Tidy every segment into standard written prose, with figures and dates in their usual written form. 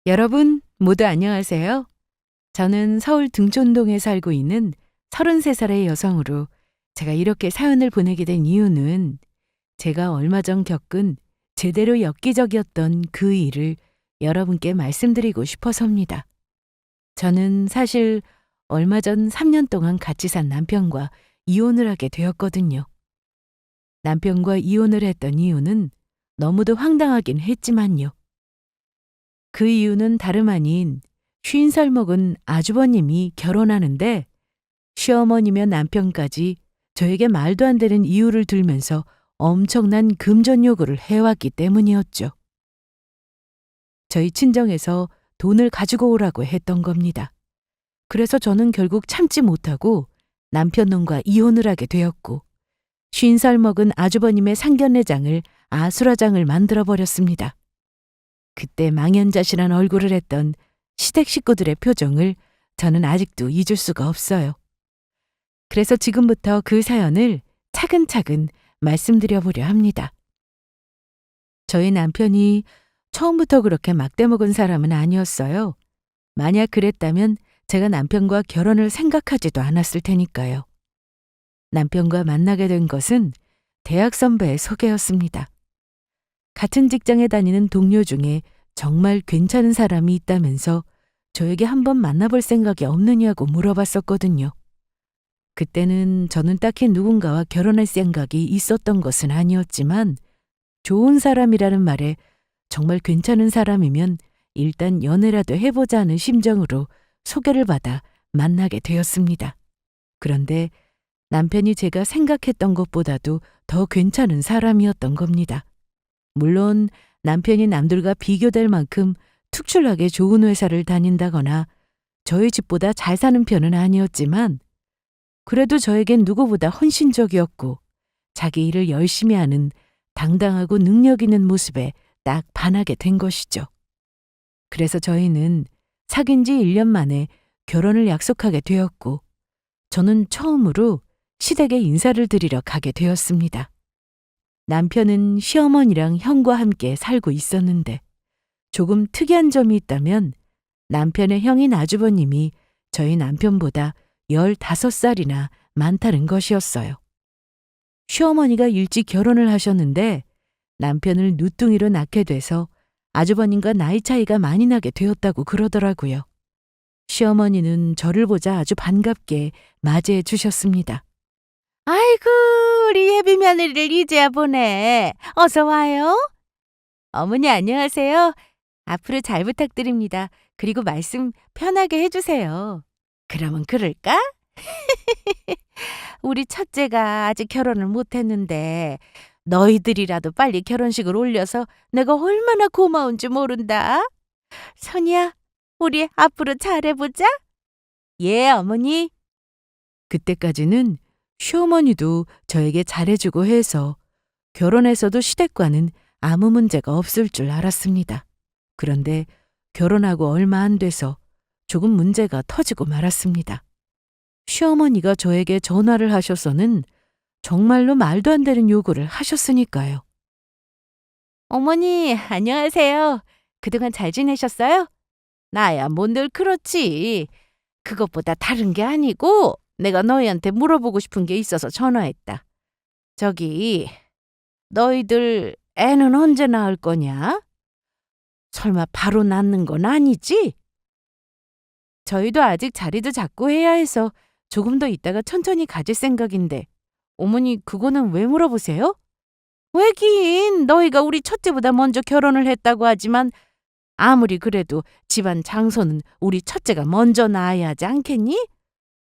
여러분 모두 안녕하세요. 저는 서울 등촌동에 살고 있는 33살의 여성으로 제가 이렇게 사연을 보내게 된 이유는 제가 얼마 전 겪은 제대로 엽기적이었던 그 일을 여러분께 말씀드리고 싶어서입니다. 저는 사실 얼마 전 3년 동안 같이 산 남편과 이혼을 하게 되었거든요. 남편과 이혼을 했던 이유는 너무도 황당하긴 했지만요. 그 이유는 다름 아닌 50살 먹은 아주버님이 결혼하는데 시어머니며 남편까지 저에게 말도 안 되는 이유를 들면서 엄청난 금전 요구를 해왔기 때문이었죠. 저희 친정에서 돈을 가지고 오라고 했던 겁니다. 그래서 저는 결국 참지 못하고 남편 놈과 이혼을 하게 되었고 50살 먹은 아주버님의 상견례장을 아수라장을 만들어버렸습니다. 그때 망연자실한 얼굴을 했던 시댁 식구들의 표정을 저는 아직도 잊을 수가 없어요. 그래서 지금부터 그 사연을 차근차근 말씀드려보려 합니다. 저희 남편이 처음부터 그렇게 막대먹은 사람은 아니었어요. 만약 그랬다면 제가 남편과 결혼을 생각하지도 않았을 테니까요. 남편과 만나게 된 것은 대학 선배의 소개였습니다. 같은 직장에 다니는 동료 중에 정말 괜찮은 사람이 있다면서 저에게 한번 만나볼 생각이 없느냐고 물어봤었거든요. 그때는 저는 딱히 누군가와 결혼할 생각이 있었던 것은 아니었지만 좋은 사람이라는 말에 정말 괜찮은 사람이면 일단 연애라도 해보자는 심정으로 소개를 받아 만나게 되었습니다. 그런데 남편이 제가 생각했던 것보다도 더 괜찮은 사람이었던 겁니다. 물론 남편이 남들과 비교될 만큼 특출나게 좋은 회사를 다닌다거나 저희 집보다 잘 사는 편은 아니었지만 그래도 저에겐 누구보다 헌신적이었고 자기 일을 열심히 하는 당당하고 능력 있는 모습에 딱 반하게 된 것이죠. 그래서 저희는 사귄 지 1년 만에 결혼을 약속하게 되었고 저는 처음으로 시댁에 인사를 드리러 가게 되었습니다. 남편은 시어머니랑 형과 함께 살고 있었는데 조금 특이한 점이 있다면 남편의 형인 아주버님이 저희 남편보다 15살이나 많다는 것이었어요. 시어머니가 일찍 결혼을 하셨는데 남편을 누뚱이로 낳게 돼서 아주버님과 나이 차이가 많이 나게 되었다고 그러더라고요. 시어머니는 저를 보자 아주 반갑게 맞이해 주셨습니다. 아이고, 우리 예비 며느리를 이제야 보네. 어서 와요. 어머니 안녕하세요. 앞으로 잘 부탁드립니다. 그리고 말씀 편하게 해주세요. 그러면 그럴까? 우리 첫째가 아직 결혼을 못했는데 너희들이라도 빨리 결혼식을 올려서 내가 얼마나 고마운지 모른다. 선이야, 우리 앞으로 잘해보자. 예, 어머니. 그때까지는 시어머니도 저에게 잘해주고 해서 결혼해서도 시댁과는 아무 문제가 없을 줄 알았습니다. 그런데 결혼하고 얼마 안 돼서 조금 문제가 터지고 말았습니다. 시어머니가 저에게 전화를 하셔서는 정말로 말도 안 되는 요구를 하셨으니까요. 어머니, 안녕하세요. 그동안 잘 지내셨어요? 나야 뭐 늘 그렇지. 그것보다 다른 게 아니고 내가 너희한테 물어보고 싶은 게 있어서 전화했다. 저기, 너희들 애는 언제 낳을 거냐? 설마 바로 낳는 건 아니지? 저희도 아직 자리도 잡고 해야 해서 조금 더 있다가 천천히 가질 생각인데 어머니 그거는 왜 물어보세요? 왜긴 너희가 우리 첫째보다 먼저 결혼을 했다고 하지만 아무리 그래도 집안 장소는 우리 첫째가 먼저 낳아야 하지 않겠니?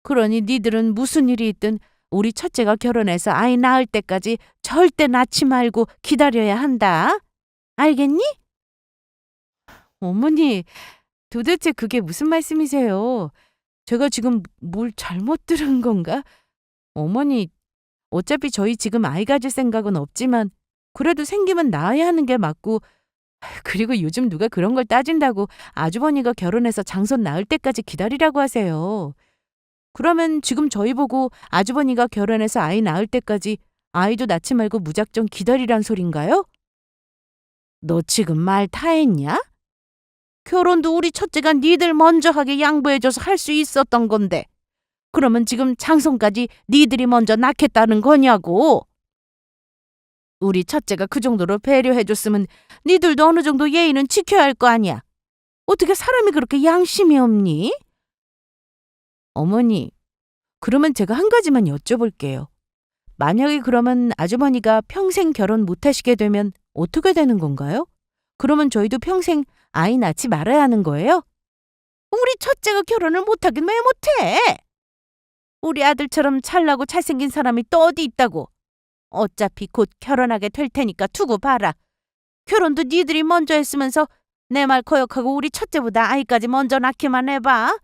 그러니 니들은 무슨 일이 있든 우리 첫째가 결혼해서 아이 낳을 때까지 절대 낳지 말고 기다려야 한다. 알겠니? 어머니, 도대체 그게 무슨 말씀이세요? 제가 지금 뭘 잘못 들은 건가? 어머니, 어차피 저희 지금 아이 가질 생각은 없지만 그래도 생기면 낳아야 하는 게 맞고 그리고 요즘 누가 그런 걸 따진다고 아주버니가 결혼해서 장손 낳을 때까지 기다리라고 하세요. 그러면 지금 저희 보고 아주버니가 결혼해서 아이 낳을 때까지 아이도 낳지 말고 무작정 기다리란 소린가요? 너 지금 말 타했냐? 결혼도 우리 첫째가 니들 먼저 하게 양보해줘서 할 수 있었던 건데. 그러면 지금 장손까지 니들이 먼저 낳겠다는 거냐고. 우리 첫째가 그 정도로 배려해줬으면 니들도 어느 정도 예의는 지켜야 할 거 아니야. 어떻게 사람이 그렇게 양심이 없니? 어머니, 그러면 제가 한 가지만 여쭤볼게요. 만약에 그러면 아주머니가 평생 결혼 못 하시게 되면 어떻게 되는 건가요? 그러면 저희도 평생 아이 낳지 말아야 하는 거예요? 우리 첫째가 결혼을 못하긴 왜 못해? 우리 아들처럼 잘나고 잘생긴 사람이 또 어디 있다고. 어차피 곧 결혼하게 될 테니까 두고 봐라. 결혼도 니들이 먼저 했으면서 내 말 거역하고 우리 첫째보다 아이까지 먼저 낳기만 해봐.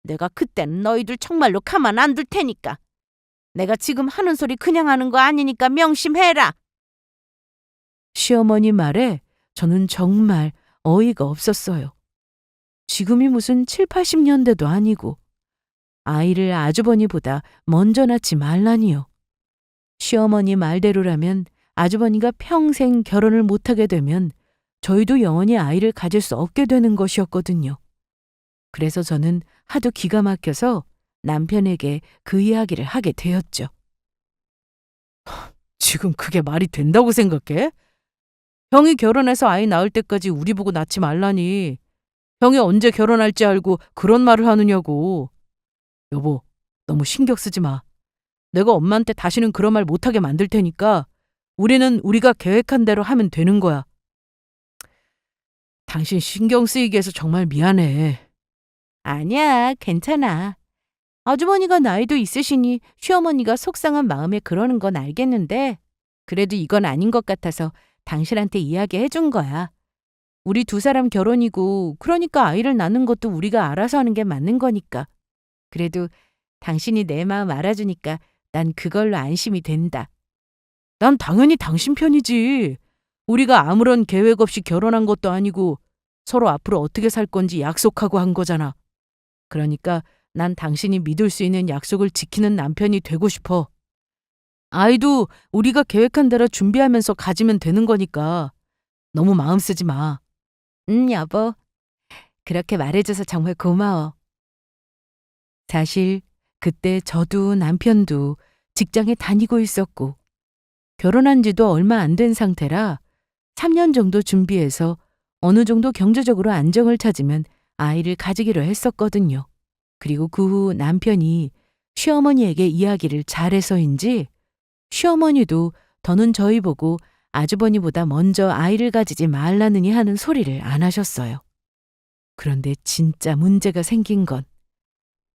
내가 그땐 너희들 정말로 가만 안 둘 테니까. 내가 지금 하는 소리 그냥 하는 거 아니니까 명심해라. 시어머니 말에 저는 정말 어이가 없었어요. 지금이 무슨 7, 80년대도 아니고 아이를 아주버니보다 먼저 낳지 말라니요. 시어머니 말대로라면 아주버니가 평생 결혼을 못하게 되면 저희도 영원히 아이를 가질 수 없게 되는 것이었거든요. 그래서 저는 하도 기가 막혀서 남편에게 그 이야기를 하게 되었죠. 지금 그게 말이 된다고 생각해? 형이 결혼해서 아이 낳을 때까지 우리 보고 낳지 말라니. 형이 언제 결혼할지 알고 그런 말을 하느냐고. 여보, 너무 신경 쓰지 마. 내가 엄마한테 다시는 그런 말 못하게 만들 테니까 우리는 우리가 계획한 대로 하면 되는 거야. 당신 신경 쓰이게 해서 정말 미안해. 아니야, 괜찮아. 아주머니가 나이도 있으시니 시어머니가 속상한 마음에 그러는 건 알겠는데 그래도 이건 아닌 것 같아서 당신한테 이야기해 준 거야. 우리 두 사람 결혼이고 그러니까 아이를 낳는 것도 우리가 알아서 하는 게 맞는 거니까. 그래도 당신이 내 마음 알아주니까 난 그걸로 안심이 된다. 난 당연히 당신 편이지. 우리가 아무런 계획 없이 결혼한 것도 아니고 서로 앞으로 어떻게 살 건지 약속하고 한 거잖아. 그러니까 난 당신이 믿을 수 있는 약속을 지키는 남편이 되고 싶어. 아이도 우리가 계획한 대로 준비하면서 가지면 되는 거니까 너무 마음 쓰지 마. 여보. 그렇게 말해줘서 정말 고마워. 사실 그때 저도 남편도 직장에 다니고 있었고 결혼한 지도 얼마 안 된 상태라 3년 정도 준비해서 어느 정도 경제적으로 안정을 찾으면 아이를 가지기로 했었거든요. 그리고 그 후 남편이 시어머니에게 이야기를 잘해서인지 시어머니도 더는 저희 보고 아주버니보다 먼저 아이를 가지지 말라느니 하는 소리를 안 하셨어요. 그런데 진짜 문제가 생긴 건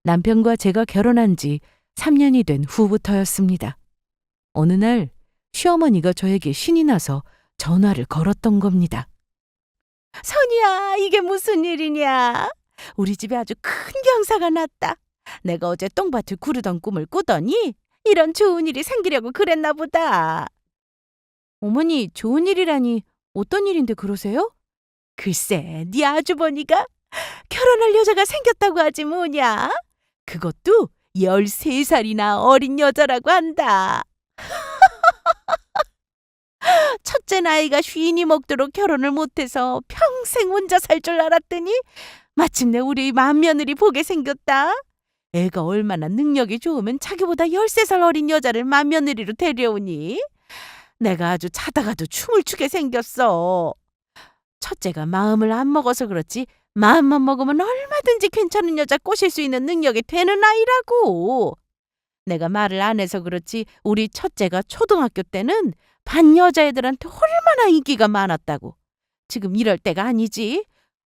남편과 제가 결혼한 지 3년이 된 후부터였습니다. 어느 날 시어머니가 저에게 신이 나서 전화를 걸었던 겁니다. 선이야, 이게 무슨 일이냐? 우리 집에 아주 큰 경사가 났다. 내가 어제 똥밭을 구르던 꿈을 꾸더니 이런 좋은 일이 생기려고 그랬나 보다. 어머니, 좋은 일이라니 어떤 일인데 그러세요? 글쎄, 네 아주버니가 결혼할 여자가 생겼다고 하지 뭐냐? 그것도 13살이나 어린 여자라고 한다. 첫째 나이가 쉰이 먹도록 결혼을 못해서 평생 혼자 살 줄 알았더니 마침내 우리 맏며느리 보게 생겼다. 애가 얼마나 능력이 좋으면 자기보다 13살 어린 여자를 맏며느리로 데려오니? 내가 아주 자다가도 춤을 추게 생겼어. 첫째가 마음을 안 먹어서 그렇지 마음만 먹으면 얼마든지 괜찮은 여자 꼬실 수 있는 능력이 되는 아이라고. 내가 말을 안 해서 그렇지 우리 첫째가 초등학교 때는 반 여자애들한테 얼마나 인기가 많았다고. 지금 이럴 때가 아니지.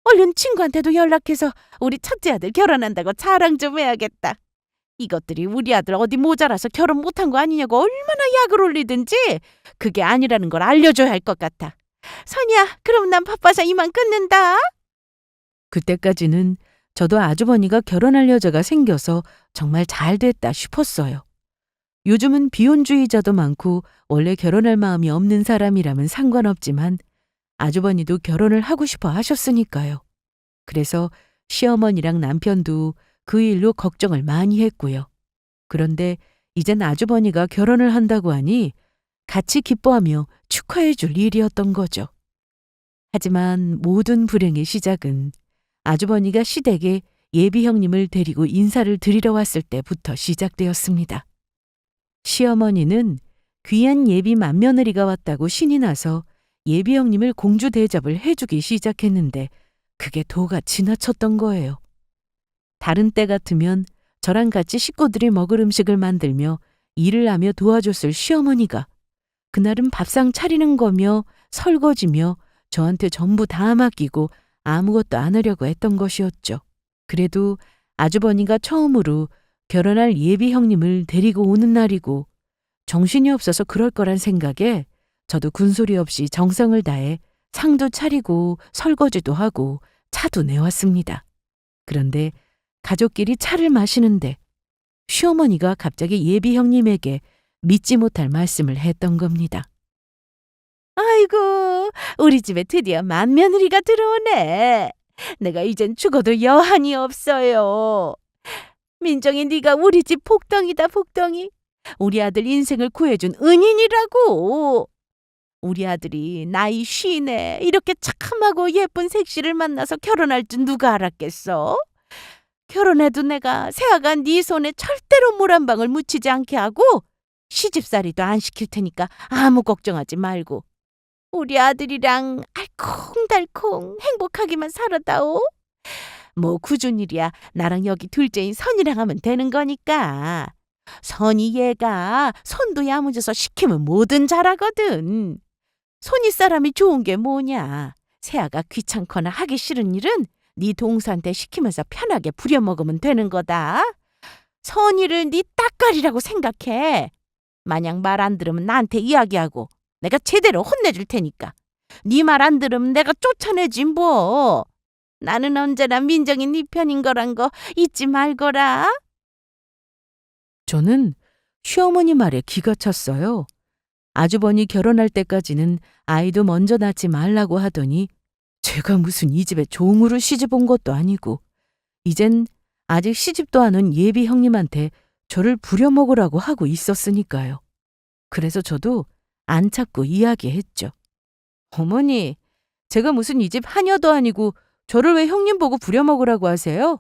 얼른 친구한테도 연락해서 우리 첫째 아들 결혼한다고 자랑 좀 해야겠다. 이것들이 우리 아들 어디 모자라서 결혼 못한 거 아니냐고 얼마나 약을 올리든지 그게 아니라는 걸 알려줘야 할 것 같아. 선이야, 그럼 난 바빠서 이만 끊는다. 그때까지는 저도 아주버니가 결혼할 여자가 생겨서 정말 잘 됐다 싶었어요. 요즘은 비혼주의자도 많고 원래 결혼할 마음이 없는 사람이라면 상관없지만 아주버니도 결혼을 하고 싶어 하셨으니까요. 그래서 시어머니랑 남편도 그 일로 걱정을 많이 했고요. 그런데 이젠 아주버니가 결혼을 한다고 하니 같이 기뻐하며 축하해 줄 일이었던 거죠. 하지만 모든 불행의 시작은 아주버니가 시댁에 예비 형님을 데리고 인사를 드리러 왔을 때부터 시작되었습니다. 시어머니는 귀한 예비 맏며느리가 왔다고 신이 나서 예비 형님을 공주 대접을 해주기 시작했는데 그게 도가 지나쳤던 거예요. 다른 때 같으면 저랑 같이 식구들이 먹을 음식을 만들며 일을 하며 도와줬을 시어머니가 그날은 밥상 차리는 거며 설거지며 저한테 전부 다 맡기고 아무것도 안 하려고 했던 것이었죠. 그래도 아주버니가 처음으로 결혼할 예비 형님을 데리고 오는 날이고 정신이 없어서 그럴 거란 생각에 저도 군소리 없이 정성을 다해 상도 차리고 설거지도 하고 차도 내왔습니다. 그런데 가족끼리 차를 마시는데 시어머니가 갑자기 예비 형님에게 믿지 못할 말씀을 했던 겁니다. 아이고, 우리 집에 드디어 맏며느리가 들어오네. 내가 이젠 죽어도 여한이 없어요. 민정이 네가 우리 집 복덩이다, 복덩이. 우리 아들 인생을 구해준 은인이라고. 우리 아들이 나이 50에 이렇게 착함하고 예쁜 색시를 만나서 결혼할 줄 누가 알았겠어? 결혼해도 내가 새아가 네 손에 절대로 물 한 방울 묻히지 않게 하고 시집살이도 안 시킬 테니까 아무 걱정하지 말고 우리 아들이랑 알콩달콩 행복하기만 살아다오. 뭐 굳은 일이야. 나랑 여기 둘째인 선이랑 하면 되는 거니까. 선이 얘가 손도 야무져서 시키면 뭐든 잘하거든. 손이 사람이 좋은 게 뭐냐. 새아가 귀찮거나 하기 싫은 일은 네 동서한테 시키면서 편하게 부려먹으면 되는 거다. 선이를 네 따까리라고 생각해. 만약 말 안 들으면 나한테 이야기하고 내가 제대로 혼내줄 테니까. 네 말 안 들으면 내가 쫓아내지 뭐. 나는 언제나 민정이 네 편인 거란 거 잊지 말거라. 저는 시어머니 말에 기가 찼어요. 아주버니 결혼할 때까지는 아이도 먼저 낳지 말라고 하더니 제가 무슨 이 집에 종으로 시집 온 것도 아니고 이젠 아직 시집도 안 온 예비 형님한테 저를 부려먹으라고 하고 있었으니까요. 그래서 저도 안 참고 이야기했죠. 어머니, 제가 무슨 이 집 하녀도 아니고 저를 왜 형님 보고 부려먹으라고 하세요?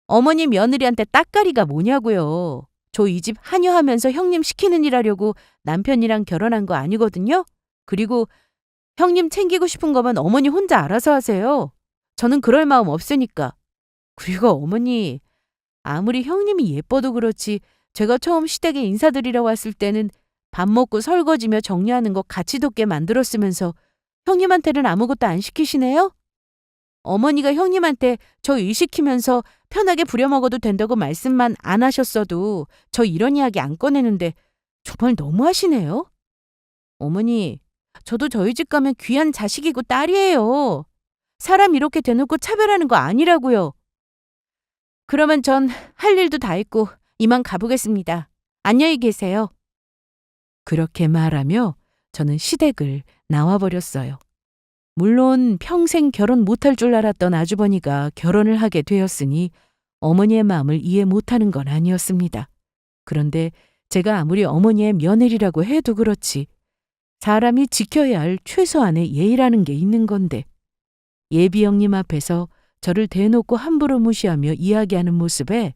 어머니 며느리한테 따까리가 뭐냐고요. 저 이 집 하녀하면서 형님 시키는 일 하려고 남편이랑 결혼한 거 아니거든요. 그리고 형님 챙기고 싶은 거면 어머니 혼자 알아서 하세요. 저는 그럴 마음 없으니까. 그리고 어머니, 아무리 형님이 예뻐도 그렇지 제가 처음 시댁에 인사드리러 왔을 때는 밥 먹고 설거지며 정리하는 거 같이 돕게 만들었으면서 형님한테는 아무것도 안 시키시네요? 어머니가 형님한테 저 일 시키면서 편하게 부려먹어도 된다고 말씀만 안 하셨어도 저 이런 이야기 안 꺼내는데 정말 너무하시네요. 어머니, 저도 저희 집 가면 귀한 자식이고 딸이에요. 사람 이렇게 대놓고 차별하는 거 아니라고요. 그러면 전 할 일도 다 했고 이만 가보겠습니다. 안녕히 계세요. 그렇게 말하며 저는 시댁을 나와버렸어요. 물론 평생 결혼 못할 줄 알았던 아주버니가 결혼을 하게 되었으니 어머니의 마음을 이해 못하는 건 아니었습니다. 그런데 제가 아무리 어머니의 며느리라고 해도 그렇지 사람이 지켜야 할 최소한의 예의라는 게 있는 건데 예비 형님 앞에서 저를 대놓고 함부로 무시하며 이야기하는 모습에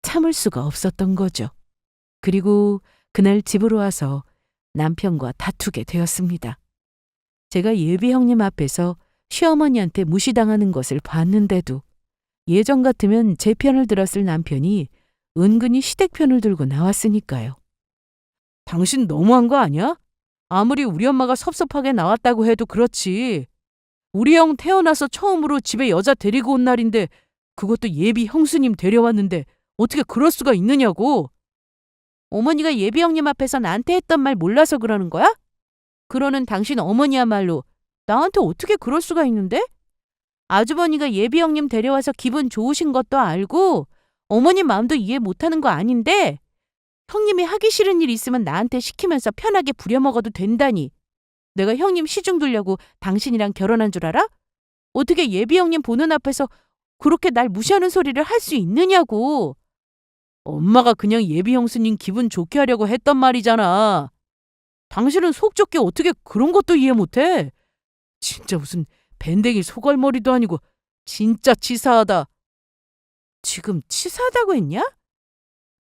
참을 수가 없었던 거죠. 그리고 그날 집으로 와서 남편과 다투게 되었습니다. 제가 예비 형님 앞에서 시어머니한테 무시당하는 것을 봤는데도 예전 같으면 제 편을 들었을 남편이 은근히 시댁 편을 들고 나왔으니까요. 당신 너무한 거 아니야? 아무리 우리 엄마가 섭섭하게 나왔다고 해도 그렇지. 우리 형 태어나서 처음으로 집에 여자 데리고 온 날인데 그것도 예비 형수님 데려왔는데 어떻게 그럴 수가 있느냐고. 어머니가 예비 형님 앞에서 나한테 했던 말 몰라서 그러는 거야? 그러는 당신 어머니야말로 나한테 어떻게 그럴 수가 있는데? 아주버니가 예비 형님 데려와서 기분 좋으신 것도 알고 어머니 마음도 이해 못하는 거 아닌데 형님이 하기 싫은 일 있으면 나한테 시키면서 편하게 부려먹어도 된다니. 내가 형님 시중 두려고 당신이랑 결혼한 줄 알아? 어떻게 예비 형님 보는 앞에서 그렇게 날 무시하는 소리를 할 수 있느냐고. 엄마가 그냥 예비 형수님 기분 좋게 하려고 했던 말이잖아. 당신은 속 좁게 어떻게 그런 것도 이해 못해? 진짜 무슨 밴댕이 소갈머리도 아니고 진짜 치사하다. 지금 치사하다고 했냐?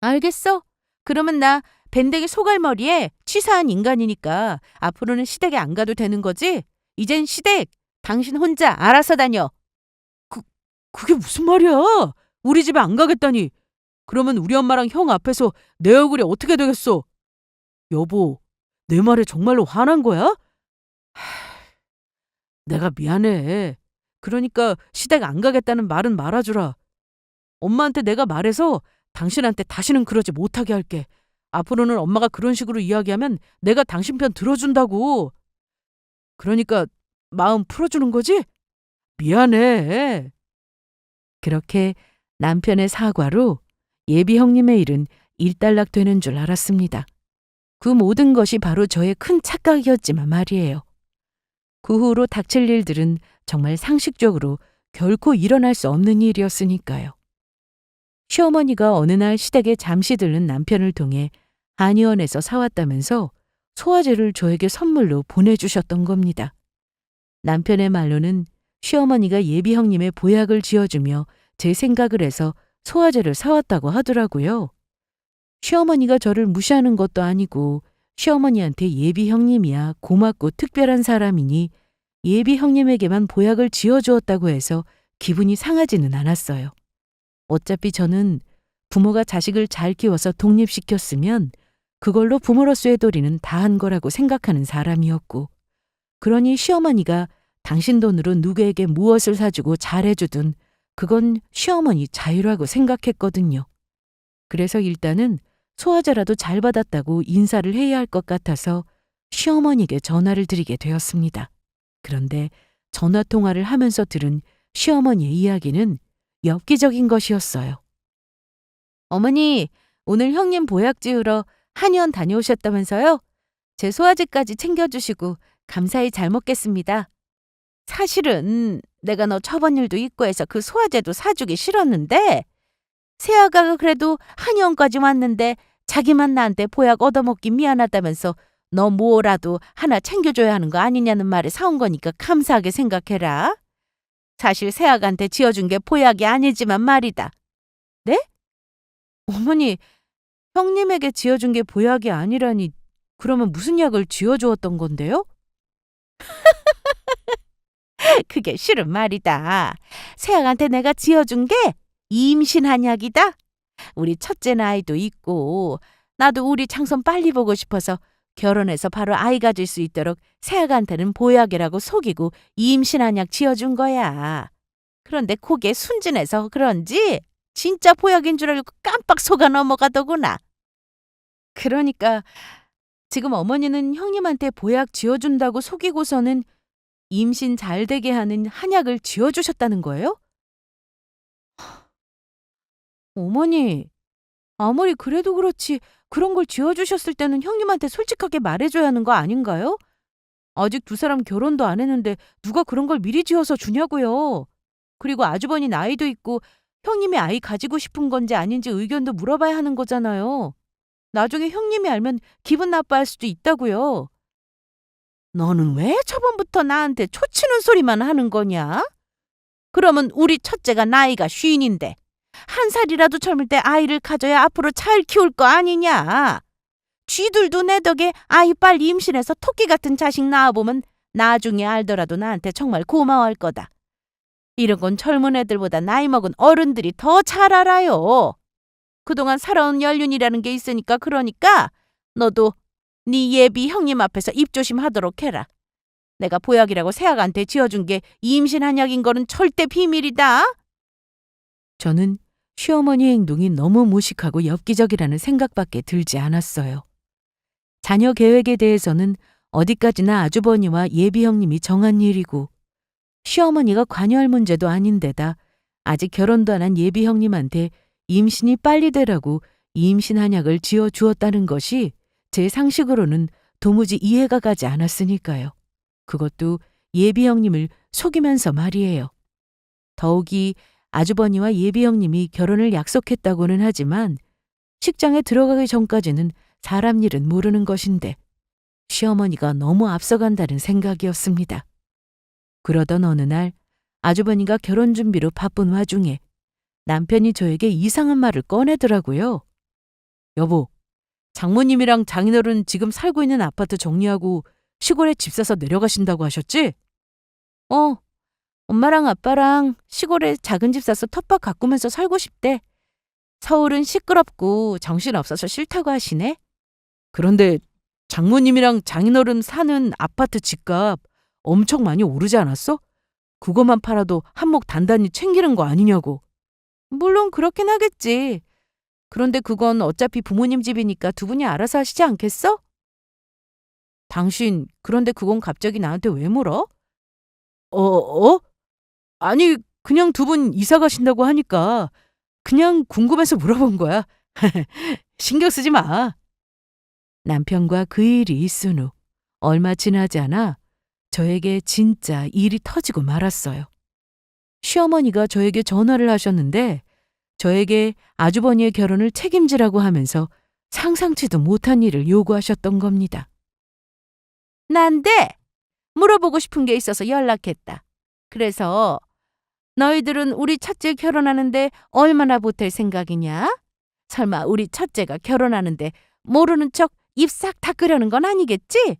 알겠어. 그러면 나 밴댕이 소갈머리에 치사한 인간이니까 앞으로는 시댁에 안 가도 되는 거지? 이젠 시댁 당신 혼자 알아서 다녀. 그게 무슨 말이야? 우리 집에 안 가겠다니. 그러면 우리 엄마랑 형 앞에서 내 얼굴이 어떻게 되겠어? 여보, 내 말에 정말로 화난 거야? 내가 미안해. 그러니까 시댁 안 가겠다는 말은 말아주라. 엄마한테 내가 말해서 당신한테 다시는 그러지 못하게 할게. 앞으로는 엄마가 그런 식으로 이야기하면 내가 당신 편 들어준다고. 그러니까 마음 풀어주는 거지? 미안해. 그렇게 남편의 사과로 예비 형님의 일은 일단락되는 줄 알았습니다. 그 모든 것이 바로 저의 큰 착각이었지만 말이에요. 그 후로 닥칠 일들은 정말 상식적으로 결코 일어날 수 없는 일이었으니까요. 시어머니가 어느 날 시댁에 잠시 들른 남편을 통해 한의원에서 사왔다면서 소화제를 저에게 선물로 보내주셨던 겁니다. 남편의 말로는 시어머니가 예비 형님의 보약을 지어주며 제 생각을 해서 소화제를 사왔다고 하더라고요. 시어머니가 저를 무시하는 것도 아니고 시어머니한테 예비 형님이야 고맙고 특별한 사람이니 예비 형님에게만 보약을 지어주었다고 해서 기분이 상하지는 않았어요. 어차피 저는 부모가 자식을 잘 키워서 독립시켰으면 그걸로 부모로서의 도리는 다한 거라고 생각하는 사람이었고, 그러니 시어머니가 당신 돈으로 누구에게 무엇을 사주고 잘해주든 그건 시어머니 자유라고 생각했거든요. 그래서 일단은 소화제라도 잘 받았다고 인사를 해야 할 것 같아서 시어머니에게 전화를 드리게 되었습니다. 그런데 전화 통화를 하면서 들은 시어머니의 이야기는 엽기적인 것이었어요. 어머니, 오늘 형님 보약 지으러 한의원 다녀오셨다면서요? 제 소화제까지 챙겨주시고 감사히 잘 먹겠습니다. 사실은 내가 너 처번 일도 있고 해서 그 소화제도 사주기 싫었는데 세아가 그래도 한의원까지 왔는데 자기만 나한테 보약 얻어먹기 미안하다면서 너 뭐라도 하나 챙겨줘야 하는 거 아니냐는 말에 사온 거니까 감사하게 생각해라. 사실 세아가한테 지어준 게 보약이 아니지만 말이다. 네? 어머니, 형님에게 지어준 게 보약이 아니라니 그러면 무슨 약을 지어주었던 건데요? 그게 실은 말이다. 세아가한테 내가 지어준 게 임신 한약이다. 우리 첫째는 아이도 있고 나도 우리 장손 빨리 보고 싶어서 결혼해서 바로 아이 가질 수 있도록 세아가한테는 보약이라고 속이고 임신 한약 지어준 거야. 그런데 그게 순진해서 그런지 진짜 보약인 줄 알고 깜빡 속아 넘어가더구나. 그러니까 지금 어머니는 형님한테 보약 지어준다고 속이고서는 임신 잘 되게 하는 한약을 지어주셨다는 거예요? 어머니, 아무리 그래도 그렇지 그런 걸 지어주셨을 때는 형님한테 솔직하게 말해줘야 하는 거 아닌가요? 아직 두 사람 결혼도 안 했는데 누가 그런 걸 미리 지어서 주냐고요. 그리고 아주버니 나이도 있고 형님이 아이 가지고 싶은 건지 아닌지 의견도 물어봐야 하는 거잖아요. 나중에 형님이 알면 기분 나빠할 수도 있다고요. 너는 왜 저번부터 나한테 초치는 소리만 하는 거냐? 그러면 우리 첫째가 나이가 50인데 1살이라도 젊을 때 아이를 가져야 앞으로 잘 키울 거 아니냐? 쥐들도 내 덕에 아이 빨리 임신해서 토끼 같은 자식 낳아보면 나중에 알더라도 나한테 정말 고마워할 거다. 이런 건 젊은 애들보다 나이 먹은 어른들이 더 잘 알아요. 그동안 살아온 연륜이라는 게 있으니까 그러니까 너도 네 예비 형님 앞에서 입조심하도록 해라. 내가 보약이라고 세아가한테 지어준 게 임신 한약인 거는 절대 비밀이다. 저는 시어머니의 행동이 너무 무식하고 엽기적이라는 생각밖에 들지 않았어요. 자녀 계획에 대해서는 어디까지나 아주버니와 예비 형님이 정한 일이고 시어머니가 관여할 문제도 아닌데다 아직 결혼도 안 한 예비 형님한테 임신이 빨리 되라고 임신 한약을 지어 주었다는 것이 제 상식으로는 도무지 이해가 가지 않았으니까요. 그것도 예비 형님을 속이면서 말이에요. 더욱이 아주버니와 예비 형님이 결혼을 약속했다고는 하지만 식장에 들어가기 전까지는 사람 일은 모르는 것인데 시어머니가 너무 앞서간다는 생각이었습니다. 그러던 어느 날 아주버니가 결혼 준비로 바쁜 와중에 남편이 저에게 이상한 말을 꺼내더라고요. 여보, 장모님이랑 장인어른 지금 살고 있는 아파트 정리하고 시골에 집 사서 내려가신다고 하셨지? 엄마랑 아빠랑 시골에 작은 집 사서 텃밭 가꾸면서 살고 싶대. 서울은 시끄럽고 정신없어서 싫다고 하시네. 그런데 장모님이랑 장인어른 사는 아파트 집값 엄청 많이 오르지 않았어? 그것만 팔아도 한몫 단단히 챙기는 거 아니냐고. 물론 그렇긴 하겠지. 그런데 그건 어차피 부모님 집이니까 두 분이 알아서 하시지 않겠어? 당신, 그런데 그건 갑자기 나한테 왜 물어? 아니, 그냥 두 분 이사 가신다고 하니까 그냥 궁금해서 물어본 거야. 신경 쓰지 마. 남편과 그 일이 있은 후 얼마 지나지 않아 저에게 진짜 일이 터지고 말았어요. 시어머니가 저에게 전화를 하셨는데 저에게 아주버니의 결혼을 책임지라고 하면서 상상치도 못한 일을 요구하셨던 겁니다. 난데 물어보고 싶은 게 있어서 연락했다. 그래서 너희들은 우리 첫째 결혼하는데 얼마나 보탤 생각이냐? 설마 우리 첫째가 결혼하는데 모르는 척 입 싹 닦으려는 건 아니겠지?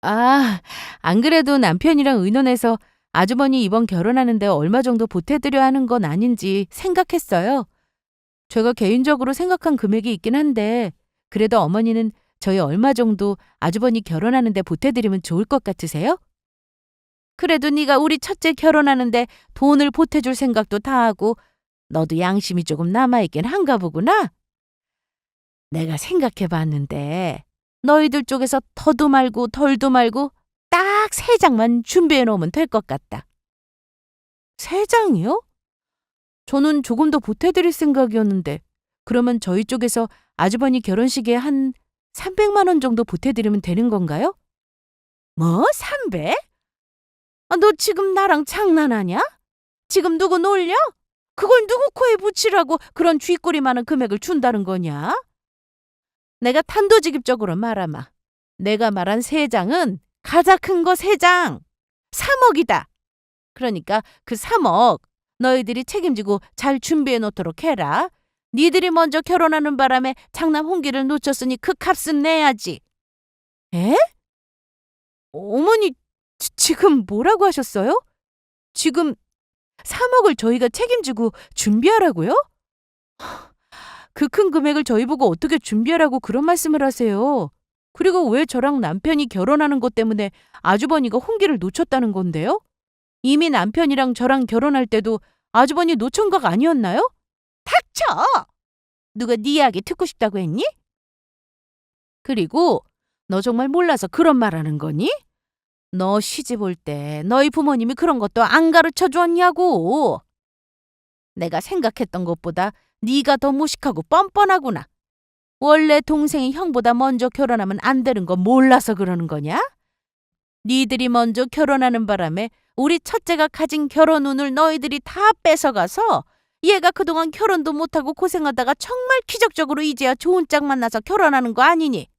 안 그래도 남편이랑 의논해서 아주버니 이번 결혼하는데 얼마 정도 보태드려 하는 건 아닌지 생각했어요. 제가 개인적으로 생각한 금액이 있긴 한데 그래도 어머니는 저희 얼마 정도 아주버니 결혼하는데 보태드리면 좋을 것 같으세요? 그래도 네가 우리 첫째 결혼하는데 돈을 보태줄 생각도 다 하고 너도 양심이 조금 남아있긴 한가 보구나. 내가 생각해봤는데 너희들 쪽에서 더도 말고 덜도 말고 딱 3장만 준비해놓으면 될 것 같다. 3장이요? 저는 조금 더 보태드릴 생각이었는데 그러면 저희 쪽에서 아주버니 결혼식에 한 300만 원 정도 보태드리면 되는 건가요? 뭐? 300? 너 지금 나랑 장난하냐? 지금 누구 놀려? 그걸 누구 코에 붙이라고 그런 쥐꼬리 많은 금액을 준다는 거냐? 내가 탄도직입적으로 말하마. 내가 말한 3장은 가장 큰 거 3장. 3억이다. 그러니까 그 3억 너희들이 책임지고 잘 준비해 놓도록 해라. 니들이 먼저 결혼하는 바람에 장남 홍기를 놓쳤으니 그 값은 내야지. 에? 어머니, 지금 뭐라고 하셨어요? 지금 3억을 저희가 책임지고 준비하라고요? 그 큰 금액을 저희 보고 어떻게 준비하라고 그런 말씀을 하세요? 그리고 왜 저랑 남편이 결혼하는 것 때문에 아주버니가 홍기를 놓쳤다는 건데요? 이미 남편이랑 저랑 결혼할 때도 아주버니 노총각 아니었나요? 닥쳐! 누가 네 이야기 듣고 싶다고 했니? 그리고 너 정말 몰라서 그런 말 하는 거니? 너 시집 올 때 너희 부모님이 그런 것도 안 가르쳐 줬냐고. 내가 생각했던 것보다 네가 더 무식하고 뻔뻔하구나. 원래 동생이 형보다 먼저 결혼하면 안 되는 거 몰라서 그러는 거냐? 니들이 먼저 결혼하는 바람에 우리 첫째가 가진 결혼 운을 너희들이 다 뺏어가서 얘가 그동안 결혼도 못하고 고생하다가 정말 기적적으로 이제야 좋은 짝 만나서 결혼하는 거 아니니?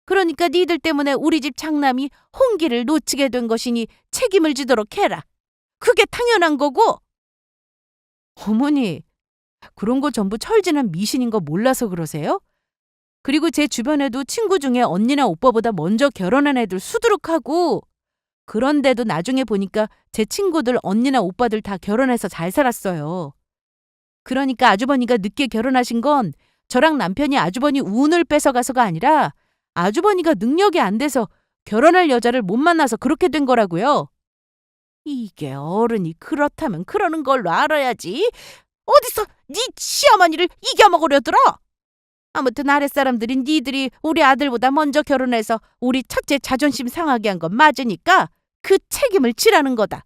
그러니까 니들 때문에 우리 집 장남이 홍기를 놓치게 된 것이니 책임을 지도록 해라. 그게 당연한 거고. 어머니, 그런 거 전부 철진한 미신인 거 몰라서 그러세요? 그리고 제 주변에도 친구 중에 언니나 오빠보다 먼저 결혼한 애들 수두룩하고 그런데도 나중에 보니까 제 친구들 언니나 오빠들 다 결혼해서 잘 살았어요. 그러니까 아주버니가 늦게 결혼하신 건 저랑 남편이 아주버니 운을 뺏어가서가 아니라 아주버니가 능력이 안 돼서 결혼할 여자를 못 만나서 그렇게 된 거라고요. 이게 어른이 그렇다면 그러는 걸로 알아야지. 어디서 네 시어머니를 이겨먹으려 들어? 아무튼 아랫사람들인 니들이 우리 아들보다 먼저 결혼해서 우리 첫째 자존심 상하게 한 건 맞으니까 그 책임을 지라는 거다.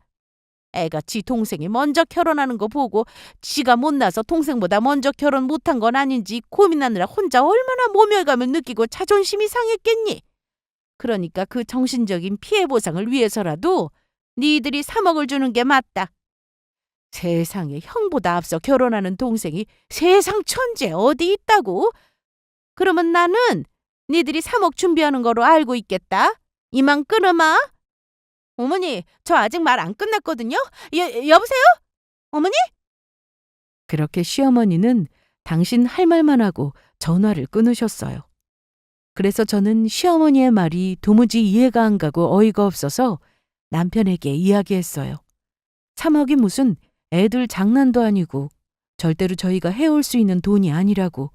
애가 지 동생이 먼저 결혼하는 거 보고 지가 못나서 동생보다 먼저 결혼 못한 건 아닌지 고민하느라 혼자 얼마나 모멸감을 느끼고 자존심이 상했겠니? 그러니까 그 정신적인 피해 보상을 위해서라도 니들이 3억을 주는 게 맞다. 세상에 형보다 앞서 결혼하는 동생이 세상 천지에 어디 있다고? 그러면 나는 니들이 3억 준비하는 거로 알고 있겠다. 이만 끊어마. 어머니, 저 아직 말 안 끝났거든요. 여보세요? 어머니? 그렇게 시어머니는 당신 할 말만 하고 전화를 끊으셨어요. 그래서 저는 시어머니의 말이 도무지 이해가 안 가고 어이가 없어서 남편에게 이야기했어요. 3억이 무슨 애들 장난도 아니고 절대로 저희가 해올 수 있는 돈이 아니라고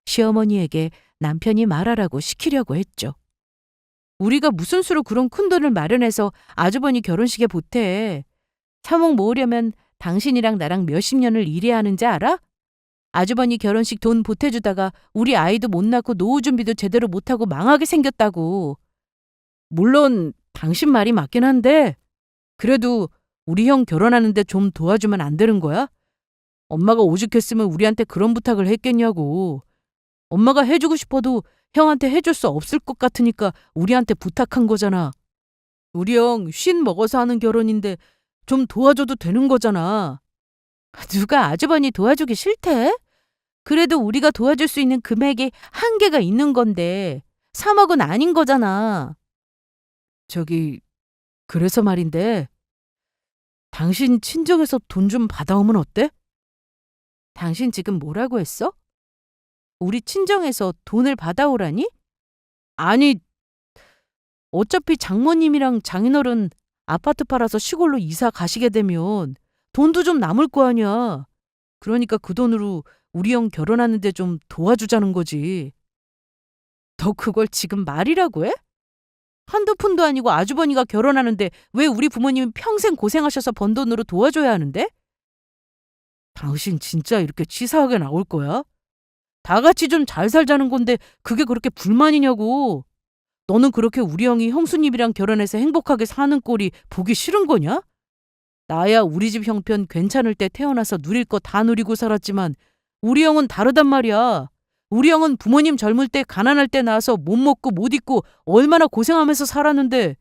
시어머니에게 남편이 말하라고 시키려고 했죠. 우리가 무슨 수로 그런 큰 돈을 마련해서 아주버니 결혼식에 보태. 3억 모으려면 당신이랑 나랑 몇십 년을 일해야 하는지 알아? 아주버니 결혼식 돈 보태주다가 우리 아이도 못 낳고 노후 준비도 제대로 못하고 망하게 생겼다고. 물론 당신 말이 맞긴 한데 그래도 우리 형 결혼하는데 좀 도와주면 안 되는 거야? 엄마가 오죽했으면 우리한테 그런 부탁을 했겠냐고. 엄마가 해주고 싶어도 형한테 해줄 수 없을 것 같으니까 우리한테 부탁한 거잖아. 우리 형 쉰 먹어서 하는 결혼인데 좀 도와줘도 되는 거잖아. 누가 아주버니 도와주기 싫대? 그래도 우리가 도와줄 수 있는 금액에 한계가 있는 건데 3억은 아닌 거잖아. 저기 그래서 말인데 당신 친정에서 돈 좀 받아오면 어때? 당신 지금 뭐라고 했어? 우리 친정에서 돈을 받아오라니? 아니, 어차피 장모님이랑 장인어른 아파트 팔아서 시골로 이사 가시게 되면 돈도 좀 남을 거 아니야. 그러니까 그 돈으로 우리 형 결혼하는데 좀 도와주자는 거지. 너 그걸 지금 말이라고 해? 한두 푼도 아니고 아주버니가 결혼하는데 왜 우리 부모님이 평생 고생하셔서 번 돈으로 도와줘야 하는데? 당신 진짜 이렇게 치사하게 나올 거야? 다 같이 좀 잘 살자는 건데 그게 그렇게 불만이냐고. 너는 그렇게 우리 형이 형수님이랑 결혼해서 행복하게 사는 꼴이 보기 싫은 거냐? 나야 우리 집 형편 괜찮을 때 태어나서 누릴 거 다 누리고 살았지만 우리 형은 다르단 말이야. 우리 형은 부모님 젊을 때 가난할 때 나와서 못 먹고 못 입고 얼마나 고생하면서 살았는데.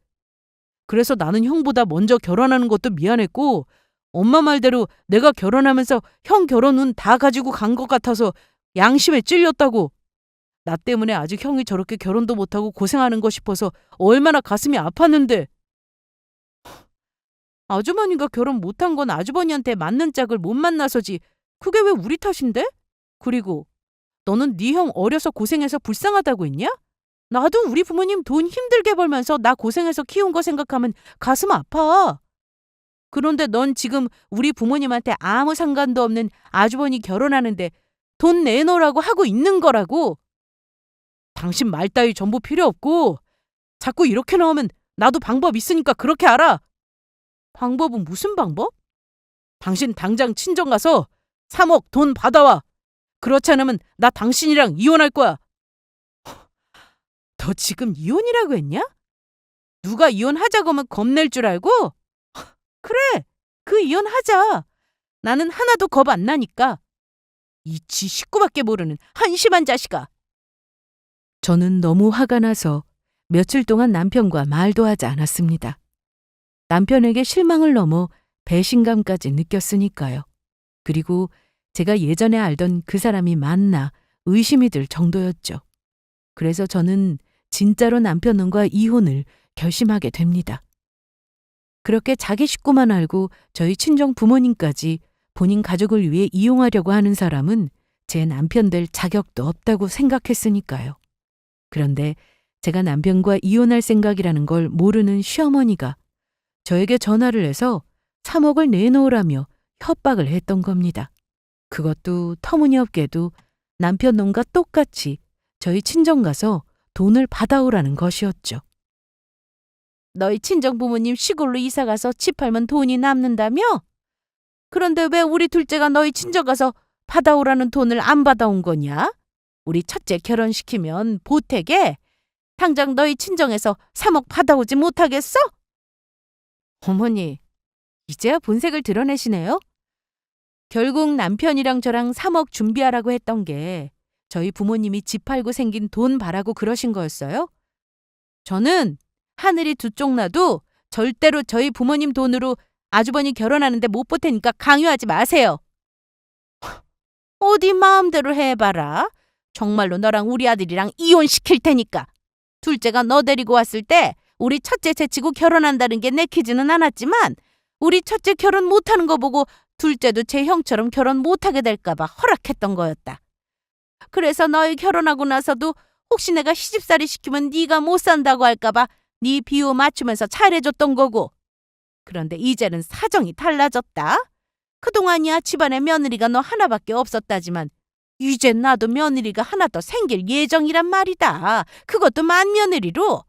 그래서 나는 형보다 먼저 결혼하는 것도 미안했고 엄마 말대로 내가 결혼하면서 형 결혼은 다 가지고 간 것 같아서 양심에 찔렸다고. 나 때문에 아직 형이 저렇게 결혼도 못하고 고생하는 거 싶어서 얼마나 가슴이 아팠는데. 아주머니가 결혼 못한 건 아주버니한테 맞는 짝을 못 만나서지. 그게 왜 우리 탓인데? 그리고 너는 네 형 어려서 고생해서 불쌍하다고 했냐? 나도 우리 부모님 돈 힘들게 벌면서 나 고생해서 키운 거 생각하면 가슴 아파. 그런데 넌 지금 우리 부모님한테 아무 상관도 없는 아주버니 결혼하는데 돈 내놓으라고 하고 있는 거라고. 당신 말 따위 전부 필요 없고 자꾸 이렇게 나오면 나도 방법 있으니까 그렇게 알아. 방법은 무슨 방법? 당신 당장 친정 가서 3억 돈 받아와. 그렇지 않으면 나 당신이랑 이혼할 거야. 너 지금 이혼이라고 했냐? 누가 이혼하자고 하면 겁낼 줄 알고? 그래, 그 이혼하자. 나는 하나도 겁 안 나니까. 이 지 식구밖에 모르는 한심한 자식아. 저는 너무 화가 나서 며칠 동안 남편과 말도 하지 않았습니다. 남편에게 실망을 넘어 배신감까지 느꼈으니까요. 그리고 제가 예전에 알던 그 사람이 맞나 의심이 들 정도였죠. 그래서 저는 진짜로 남편과 이혼을 결심하게 됩니다. 그렇게 자기 식구만 알고 저희 친정 부모님까지 본인 가족을 위해 이용하려고 하는 사람은 제 남편 될 자격도 없다고 생각했으니까요. 그런데 제가 남편과 이혼할 생각이라는 걸 모르는 시어머니가 저에게 전화를 해서 3억을 내놓으라며 협박을 했던 겁니다. 그것도 터무니없게도 남편 놈과 똑같이 저희 친정 가서 돈을 받아오라는 것이었죠. 너희 친정 부모님 시골로 이사 가서 집 팔면 돈이 남는다며? 그런데 왜 우리 둘째가 너희 친정 가서 받아오라는 돈을 안 받아온 거냐? 우리 첫째 결혼시키면 보태게 당장 너희 친정에서 3억 받아오지 못하겠어? 어머니, 이제야 본색을 드러내시네요. 결국 남편이랑 저랑 3억 준비하라고 했던 게 저희 부모님이 집 팔고 생긴 돈 바라고 그러신 거였어요? 저는 하늘이 두 쪽 나도 절대로 저희 부모님 돈으로 아주버니 결혼하는데 못 보태니까 강요하지 마세요. 어디 마음대로 해봐라. 정말로 너랑 우리 아들이랑 이혼시킬 테니까. 둘째가 너 데리고 왔을 때 우리 첫째 제치고 결혼한다는 게 내키지는 않았지만 우리 첫째 결혼 못하는 거 보고 둘째도 제 형처럼 결혼 못하게 될까 봐 허락했던 거였다. 그래서 너희 결혼하고 나서도 혹시 내가 시집살이 시키면 네가 못 산다고 할까 봐 네 비호 맞추면서 잘해줬던 거고. 그런데 이제는 사정이 달라졌다. 그동안이야 집안에 며느리가 너 하나밖에 없었다지만 이젠 나도 며느리가 하나 더 생길 예정이란 말이다. 그것도 맏며느리로.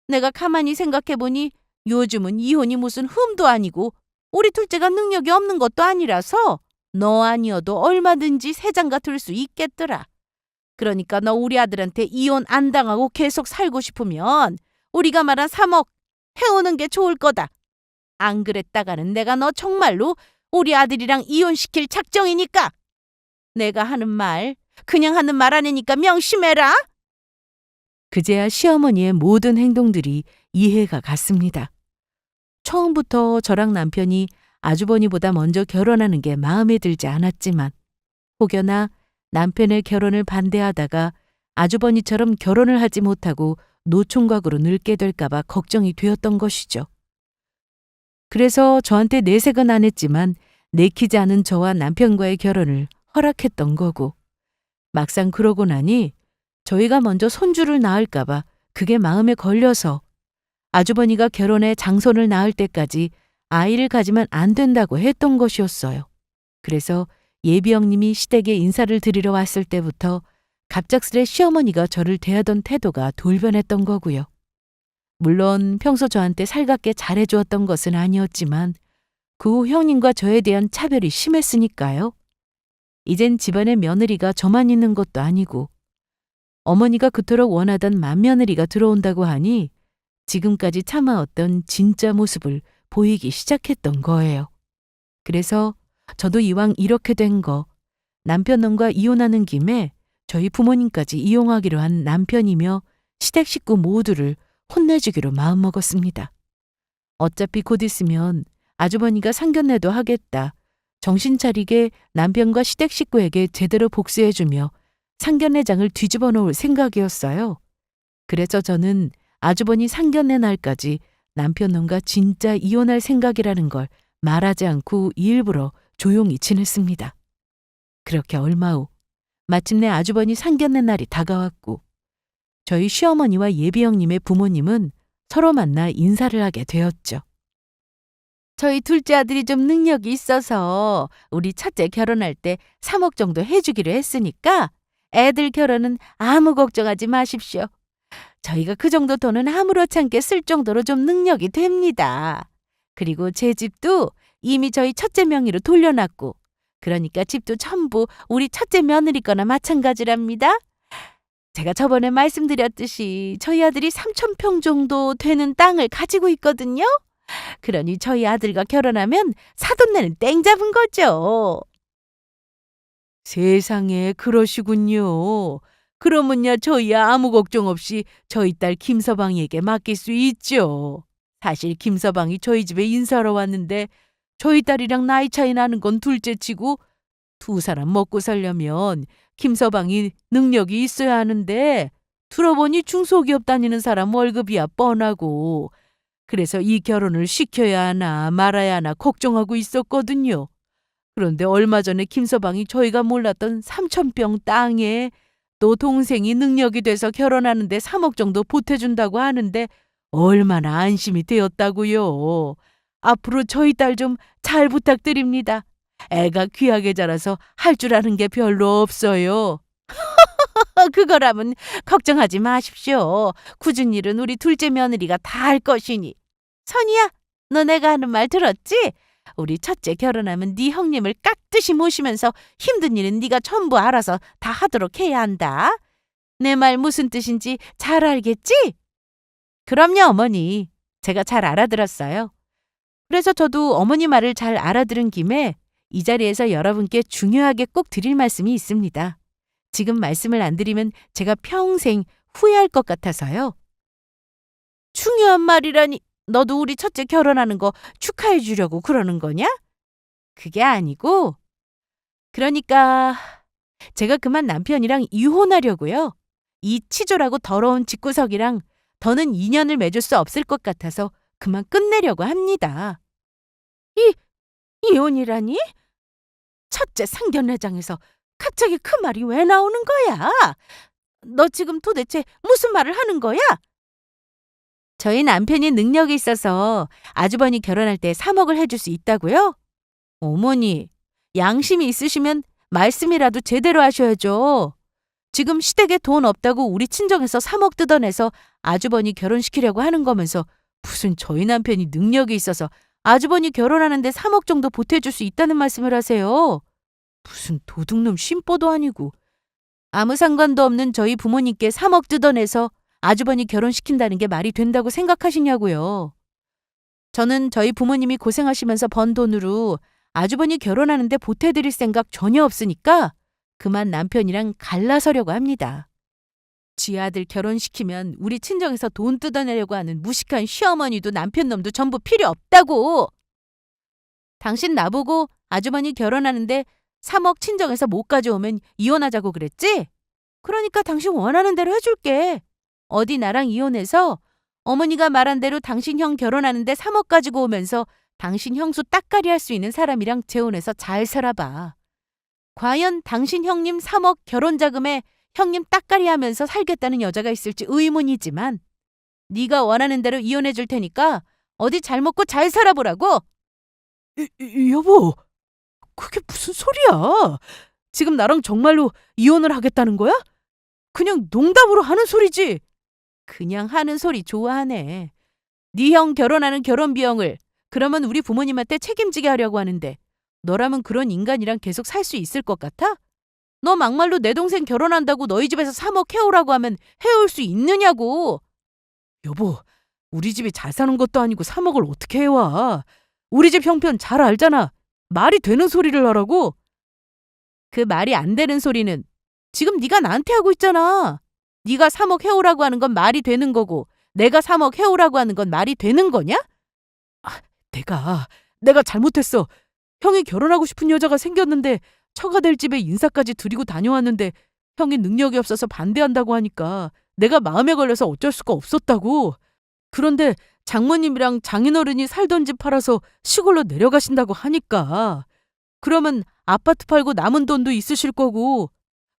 내가 가만히 생각해보니 요즘은 이혼이 무슨 흠도 아니고 우리 둘째가 능력이 없는 것도 아니라서 너 아니어도 얼마든지 새장가 들 수 있겠더라. 그러니까 너 우리 아들한테 이혼 안 당하고 계속 살고 싶으면 우리가 말한 3억 해오는 게 좋을 거다. 안 그랬다가는 내가 너 정말로 우리 아들이랑 이혼시킬 작정이니까. 내가 하는 말 그냥 하는 말 아니니까 명심해라. 그제야 시어머니의 모든 행동들이 이해가 갔습니다. 처음부터 저랑 남편이 아주버니보다 먼저 결혼하는 게 마음에 들지 않았지만 혹여나 남편의 결혼을 반대하다가 아주버니처럼 결혼을 하지 못하고 노총각으로 늙게 될까 봐 걱정이 되었던 것이죠. 그래서 저한테 내색은 안 했지만 내키지 않은 저와 남편과의 결혼을 허락했던 거고 막상 그러고 나니 저희가 먼저 손주를 낳을까 봐 그게 마음에 걸려서 아주버니가 결혼해 장손을 낳을 때까지 아이를 가지면 안 된다고 했던 것이었어요. 그래서 예비 형님이 시댁에 인사를 드리러 왔을 때부터 갑작스레 시어머니가 저를 대하던 태도가 돌변했던 거고요. 물론 평소 저한테 살갑게 잘해주었던 것은 아니었지만 그 후 형님과 저에 대한 차별이 심했으니까요. 이젠 집안에 며느리가 저만 있는 것도 아니고 어머니가 그토록 원하던 맏며느리가 들어온다고 하니 지금까지 참아왔던 진짜 모습을 보이기 시작했던 거예요. 그래서 저도 이왕 이렇게 된 거 남편 놈과 이혼하는 김에 저희 부모님까지 이용하기로 한 남편이며 시댁 식구 모두를 혼내주기로 마음먹었습니다. 어차피 곧 있으면 아주버니가 상견례도 하겠다. 정신 차리게 남편과 시댁 식구에게 제대로 복수해주며 상견례장을 뒤집어 놓을 생각이었어요. 그래서 저는 아주버니 상견례 날까지 남편 놈과 진짜 이혼할 생각이라는 걸 말하지 않고 일부러 조용히 지냈습니다. 그렇게 얼마 후 마침내 아주버니 상견례 날이 다가왔고 저희 시어머니와 예비 형님의 부모님은 서로 만나 인사를 하게 되었죠. 저희 둘째 아들이 좀 능력이 있어서 우리 첫째 결혼할 때 3억 정도 해주기로 했으니까 애들 결혼은 아무 걱정하지 마십시오. 저희가 그 정도 돈은 아무렇지 않게 쓸 정도로 좀 능력이 됩니다. 그리고 제 집도 이미 저희 첫째 명의로 돌려놨고 그러니까 집도 전부 우리 첫째 며느리 거나 마찬가지랍니다. 제가 저번에 말씀드렸듯이 저희 아들이 3,000평 정도 되는 땅을 가지고 있거든요. 그러니 저희 아들과 결혼하면 사돈네는 땡 잡은 거죠. 세상에 그러시군요. 그러면야 저희야 아무 걱정 없이 저희 딸 김서방이에게 맡길 수 있죠. 사실 김서방이 저희 집에 인사하러 왔는데 저희 딸이랑 나이 차이 나는 건 둘째치고 두 사람 먹고 살려면 김서방이 능력이 있어야 하는데 들어보니 중소기업 다니는 사람 월급이야 뻔하고 그래서 이 결혼을 시켜야 하나 말아야 하나 걱정하고 있었거든요. 그런데 얼마 전에 김서방이 저희가 몰랐던 3,000평 땅에 또 동생이 능력이 돼서 결혼하는데 3억 정도 보태준다고 하는데 얼마나 안심이 되었다고요. 앞으로 저희 딸 좀 잘 부탁드립니다. 애가 귀하게 자라서 할 줄 아는 게 별로 없어요. 그거라면 걱정하지 마십시오. 굳은 일은 우리 둘째 며느리가 다 할 것이니. 선이야, 너 내가 하는 말 들었지? 우리 첫째 결혼하면 네 형님을 깍듯이 모시면서 힘든 일은 네가 전부 알아서 다 하도록 해야 한다. 내 말 무슨 뜻인지 잘 알겠지? 그럼요, 어머니. 제가 잘 알아들었어요. 그래서 저도 어머니 말을 잘 알아들은 김에 이 자리에서 여러분께 중요하게 꼭 드릴 말씀이 있습니다. 지금 말씀을 안 드리면 제가 평생 후회할 것 같아서요. 중요한 말이라니, 너도 우리 첫째 결혼하는 거 축하해 주려고 그러는 거냐? 그게 아니고, 그러니까 제가 그만 남편이랑 이혼하려고요. 이 치졸하고 더러운 집구석이랑 더는 인연을 맺을 수 없을 것 같아서 그만 끝내려고 합니다. 이혼이라니? 첫째 상견례장에서 갑자기 그 말이 왜 나오는 거야? 너 지금 도대체 무슨 말을 하는 거야? 저희 남편이 능력이 있어서 아주버니 결혼할 때 3억을 해줄 수 있다고요? 어머니, 양심이 있으시면 말씀이라도 제대로 하셔야죠. 지금 시댁에 돈 없다고 우리 친정에서 3억 뜯어내서 아주버니 결혼시키려고 하는 거면서 무슨 저희 남편이 능력이 있어서 아주버니 결혼하는데 3억 정도 보태줄 수 있다는 말씀을 하세요. 무슨 도둑놈 심보도 아니고. 아무 상관도 없는 저희 부모님께 3억 뜯어내서 아주버니 결혼시킨다는 게 말이 된다고 생각하시냐고요. 저는 저희 부모님이 고생하시면서 번 돈으로 아주버니 결혼하는데 보태드릴 생각 전혀 없으니까 그만 남편이랑 갈라서려고 합니다. 지 아들 결혼시키면 우리 친정에서 돈 뜯어내려고 하는 무식한 시어머니도 남편 놈도 전부 필요 없다고. 당신 나보고 아주머니 결혼하는데 3억 친정에서 못 가져오면 이혼하자고 그랬지? 그러니까 당신 원하는 대로 해줄게. 어디 나랑 이혼해서 어머니가 말한 대로 당신 형 결혼하는데 3억 가지고 오면서 당신 형수 따까리 할 수 있는 사람이랑 재혼해서 잘 살아봐. 과연 당신 형님 3억 결혼 자금에 형님 따까리 하면서 살겠다는 여자가 있을지 의문이지만 네가 원하는 대로 이혼해 줄 테니까 어디 잘 먹고 잘 살아보라고. 여보, 그게 무슨 소리야? 지금 나랑 정말로 이혼을 하겠다는 거야? 그냥 농담으로 하는 소리지. 그냥 하는 소리 좋아하네. 네 형 결혼하는 결혼 비용을 그러면 우리 부모님한테 책임지게 하려고 하는데 너라면 그런 인간이랑 계속 살 수 있을 것 같아? 너 막말로 내 동생 결혼한다고 너희 집에서 3억 해오라고 하면 해올 수 있느냐고. 여보, 우리 집이 잘 사는 것도 아니고 3억을 어떻게 해와. 우리 집 형편 잘 알잖아. 말이 되는 소리를 하라고. 그 말이 안 되는 소리는 지금 네가 나한테 하고 있잖아. 네가 3억 해오라고 하는 건 말이 되는 거고 내가 3억 해오라고 하는 건 말이 되는 거냐? 아, 내가 잘못했어. 형이 결혼하고 싶은 여자가 생겼는데 처가 될 집에 인사까지 드리고 다녀왔는데 형이 능력이 없어서 반대한다고 하니까 내가 마음에 걸려서 어쩔 수가 없었다고. 그런데 장모님이랑 장인어른이 살던 집 팔아서 시골로 내려가신다고 하니까 그러면 아파트 팔고 남은 돈도 있으실 거고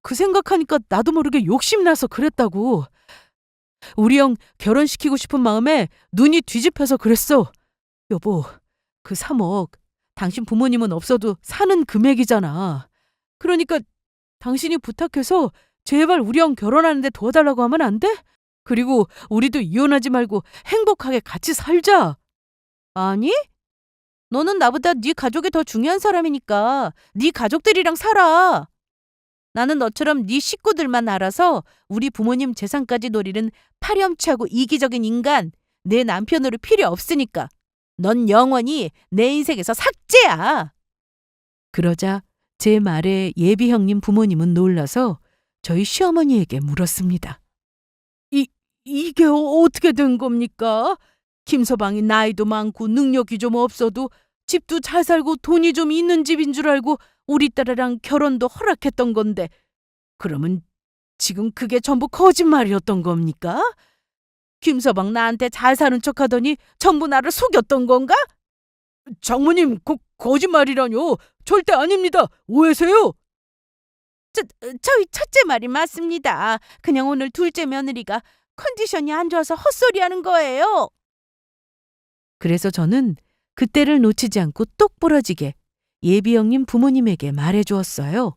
그 생각하니까 나도 모르게 욕심나서 그랬다고. 우리 형 결혼시키고 싶은 마음에 눈이 뒤집혀서 그랬어. 여보, 그 3억 당신 부모님은 없어도 사는 금액이잖아. 그러니까 당신이 부탁해서 제발 우리 형 결혼하는데 도와달라고 하면 안 돼? 그리고 우리도 이혼하지 말고 행복하게 같이 살자. 아니? 너는 나보다 네 가족이 더 중요한 사람이니까 네 가족들이랑 살아. 나는 너처럼 네 식구들만 알아서 우리 부모님 재산까지 노리는 파렴치하고 이기적인 인간, 내 남편으로 필요 없으니까 넌 영원히 내 인생에서 삭제야. 그러자 제 말에 예비 형님 부모님은 놀라서 저희 시어머니에게 물었습니다. 이게 어떻게 된 겁니까? 김서방이 나이도 많고 능력이 좀 없어도 집도 잘 살고 돈이 좀 있는 집인 줄 알고 우리 딸이랑 결혼도 허락했던 건데 그러면 지금 그게 전부 거짓말이었던 겁니까? 김서방 나한테 잘 사는 척하더니 전부 나를 속였던 건가? 장모님, 거짓말이라뇨. 절대 아닙니다. 오해세요. 저희 첫째 말이 맞습니다. 그냥 오늘 둘째 며느리가 컨디션이 안 좋아서 헛소리하는 거예요. 그래서 저는 그때를 놓치지 않고 똑부러지게 예비 형님 부모님에게 말해주었어요.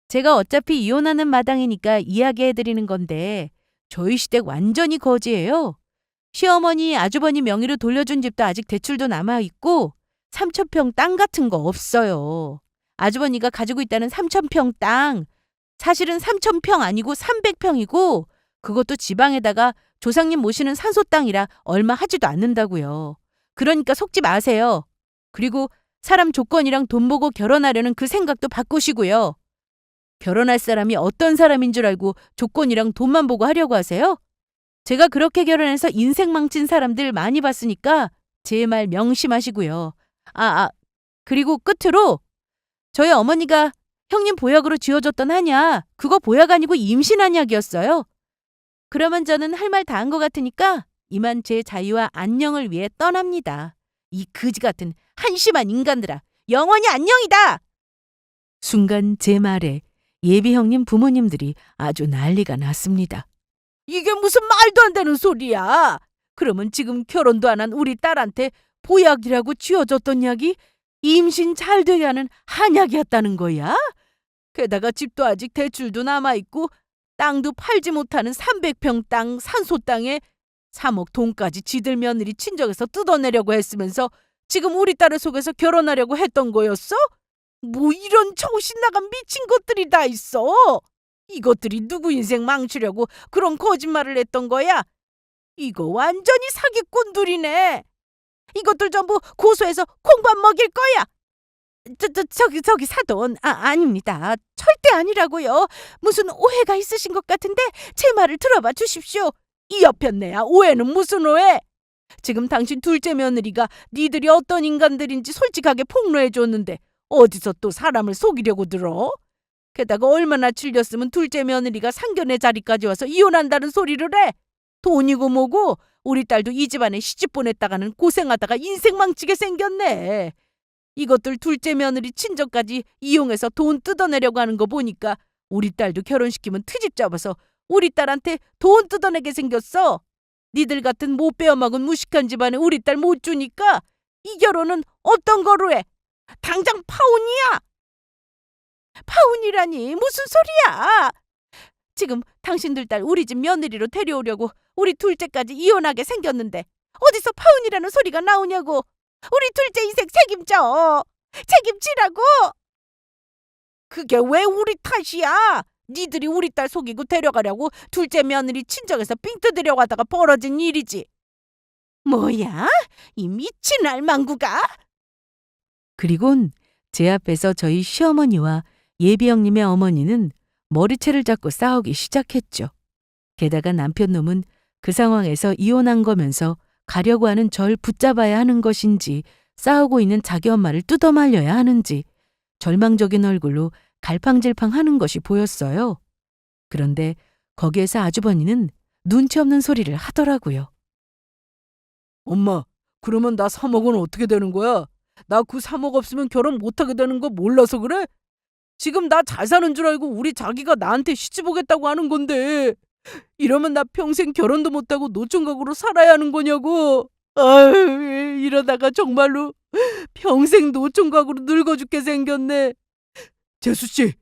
제가 어차피 이혼하는 마당이니까 이야기해드리는 건데 저희 시댁 완전히 거지예요. 시어머니, 아주버니 명의로 돌려준 집도 아직 대출도 남아있고 3,000평 땅 같은 거 없어요. 아주버니가 가지고 있다는 3,000평 땅, 사실은 3,000평 아니고 300평이고 그것도 지방에다가 조상님 모시는 산소 땅이라 얼마 하지도 않는다고요. 그러니까 속지 마세요. 그리고 사람 조건이랑 돈 보고 결혼하려는 그 생각도 바꾸시고요. 결혼할 사람이 어떤 사람인 줄 알고 조건이랑 돈만 보고 하려고 하세요? 제가 그렇게 결혼해서 인생 망친 사람들 많이 봤으니까 제 말 명심하시고요. 그리고 끝으로 저희 어머니가 형님 보약으로 지어줬던 한약, 그거 보약 아니고 임신 한약이었어요. 그러면 저는 할 말 다 한 것 같으니까 이만 제 자유와 안녕을 위해 떠납니다. 이 그지 같은 한심한 인간들아, 영원히 안녕이다! 순간 제 말에 예비 형님 부모님들이 아주 난리가 났습니다. 이게 무슨 말도 안 되는 소리야! 그러면 지금 결혼도 안 한 우리 딸한테 보약이라고 쥐어줬던 약이 임신 잘 되게 하는 한약이었다는 거야? 게다가 집도 아직 대출도 남아있고 땅도 팔지 못하는 300평 땅 산소 땅에 3억 돈까지 지들 며느리 친정에서 뜯어내려고 했으면서 지금 우리 딸을 속여서 결혼하려고 했던 거였어? 뭐 이런 정신 나간 미친 것들이 다 있어. 이것들이 누구 인생 망치려고 그런 거짓말을 했던 거야? 이거 완전히 사기꾼들이네. 이것들 전부 고소해서 콩밥 먹일 거야. 저기 사돈, 아닙니다. 절대 아니라고요. 무슨 오해가 있으신 것 같은데 제 말을 들어봐 주십시오. 이 여편네야, 오해는 무슨 오해? 지금 당신 둘째 며느리가 니들이 어떤 인간들인지 솔직하게 폭로해줬는데 어디서 또 사람을 속이려고 들어? 게다가 얼마나 질렸으면 둘째 며느리가 상견례 자리까지 와서 이혼한다는 소리를 해. 돈이고 뭐고 우리 딸도 이 집안에 시집 보냈다가는 고생하다가 인생 망치게 생겼네. 이것들 둘째 며느리 친정까지 이용해서 돈 뜯어내려고 하는 거 보니까 우리 딸도 결혼시키면 트집 잡아서 우리 딸한테 돈 뜯어내게 생겼어. 니들 같은 못 빼어먹은 무식한 집안에 우리 딸 못 주니까 이 결혼은 어떤 거로 해? 당장 파혼이야! 파혼이라니 무슨 소리야! 지금 당신들 딸 우리 집 며느리로 데려오려고 우리 둘째까지 이혼하게 생겼는데 어디서 파혼이라는 소리가 나오냐고! 우리 둘째 인생 책임져! 책임지라고! 그게 왜 우리 탓이야? 니들이 우리 딸 속이고 데려가려고 둘째 며느리 친정에서 삥 뜯으려고 하다가 벌어진 일이지. 뭐야? 이 미친 알망구가? 그리곤 제 앞에서 저희 시어머니와 예비 형님의 어머니는 머리채를 잡고 싸우기 시작했죠. 게다가 남편 놈은 그 상황에서 이혼한 거면서 가려고 하는 절 붙잡아야 하는 것인지 싸우고 있는 자기 엄마를 뜯어말려야 하는지 절망적인 얼굴로 갈팡질팡하는 것이 보였어요. 그런데 거기에서 아주버니는 눈치 없는 소리를 하더라고요. 엄마, 그러면 나 3억은 어떻게 되는 거야? 나 그 3억 없으면 결혼 못하게 되는 거 몰라서 그래? 지금 나 잘 사는 줄 알고 우리 자기가 나한테 시집 오겠다고 하는 건데 이러면 나 평생 결혼도 못하고 노총각으로 살아야 하는 거냐고. 아유, 이러다가 정말로 평생 노총각으로 늙어 죽게 생겼네. 재수씨,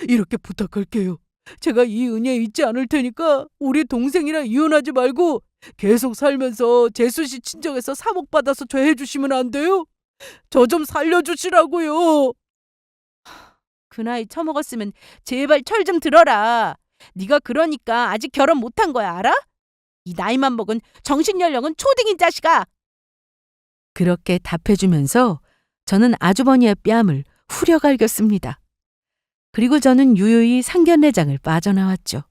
이렇게 부탁할게요. 제가 이 은혜 잊지 않을 테니까 우리 동생이랑 이혼하지 말고 계속 살면서 재수씨 친정에서 3억 받아서 저 해주시면 안 돼요? 저 좀 살려주시라고요. 그 나이 처먹었으면 제발 철 좀 들어라. 네가 그러니까 아직 결혼 못한 거야, 알아? 이 나이만 먹은 정신연령은 초딩인 자식아. 그렇게 답해주면서 저는 아주버니의 뺨을 후려갈겼습니다. 그리고 저는 유유히 상견례장을 빠져나왔죠.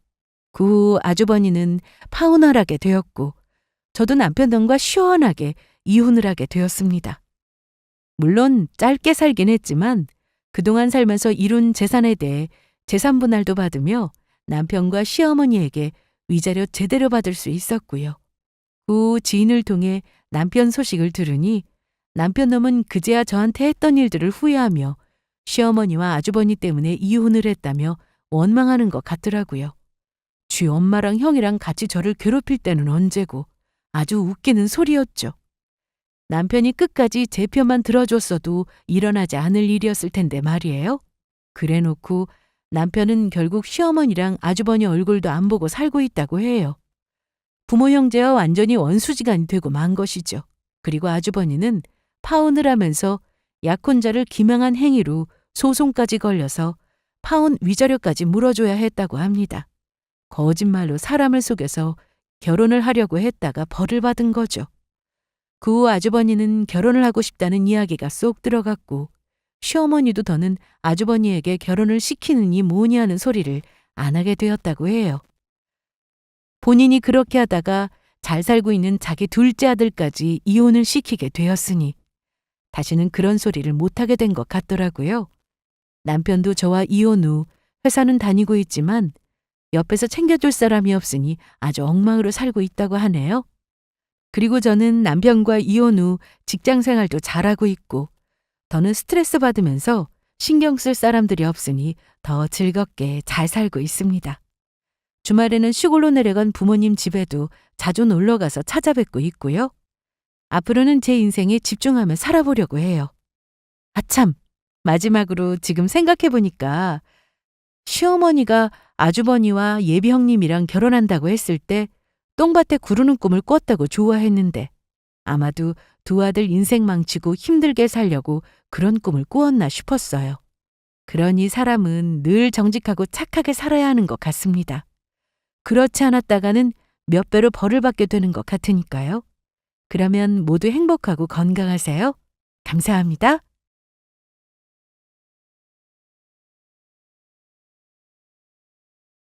그 후 아주버니는 파혼을 하게 되었고 저도 남편과 시원하게 이혼을 하게 되었습니다. 물론 짧게 살긴 했지만 그동안 살면서 이룬 재산에 대해 재산분할도 받으며 남편과 시어머니에게 위자료 제대로 받을 수 있었고요. 그 후 지인을 통해 남편 소식을 들으니 남편 놈은 그제야 저한테 했던 일들을 후회하며 시어머니와 아주버니 때문에 이혼을 했다며 원망하는 것 같더라고요. 쥐 엄마랑 형이랑 같이 저를 괴롭힐 때는 언제고 아주 웃기는 소리였죠. 남편이 끝까지 제 편만 들어줬어도 일어나지 않을 일이었을 텐데 말이에요. 그래놓고 남편은 결국 시어머니랑 아주버니 얼굴도 안 보고 살고 있다고 해요. 부모 형제와 완전히 원수지간이 되고 만 것이죠. 그리고 아주버니는 파혼을 하면서 약혼자를 기망한 행위로 소송까지 걸려서 파혼 위자료까지 물어줘야 했다고 합니다. 거짓말로 사람을 속여서 결혼을 하려고 했다가 벌을 받은 거죠. 그 후 아주버니는 결혼을 하고 싶다는 이야기가 쏙 들어갔고 시어머니도 더는 아주버니에게 결혼을 시키느니 뭐니 하는 소리를 안 하게 되었다고 해요. 본인이 그렇게 하다가 잘 살고 있는 자기 둘째 아들까지 이혼을 시키게 되었으니 다시는 그런 소리를 못하게 된 것 같더라고요. 남편도 저와 이혼 후 회사는 다니고 있지만 옆에서 챙겨줄 사람이 없으니 아주 엉망으로 살고 있다고 하네요. 그리고 저는 남편과 이혼 후 직장 생활도 잘하고 있고, 더는 스트레스 받으면서 신경 쓸 사람들이 없으니 더 즐겁게 잘 살고 있습니다. 주말에는 시골로 내려간 부모님 집에도 자주 놀러 가서 찾아뵙고 있고요. 앞으로는 제 인생에 집중하며 살아보려고 해요. 아참, 마지막으로 지금 생각해 보니까 시어머니가 아주버니와 예비 형님이랑 결혼한다고 했을 때 똥밭에 구르는 꿈을 꿨다고 좋아했는데, 아마도 두 아들 인생 망치고 힘들게 살려고 그런 꿈을 꾸었나 싶었어요. 그러니 사람은 늘 정직하고 착하게 살아야 하는 것 같습니다. 그렇지 않았다가는 몇 배로 벌을 받게 되는 것 같으니까요. 그러면 모두 행복하고 건강하세요. 감사합니다.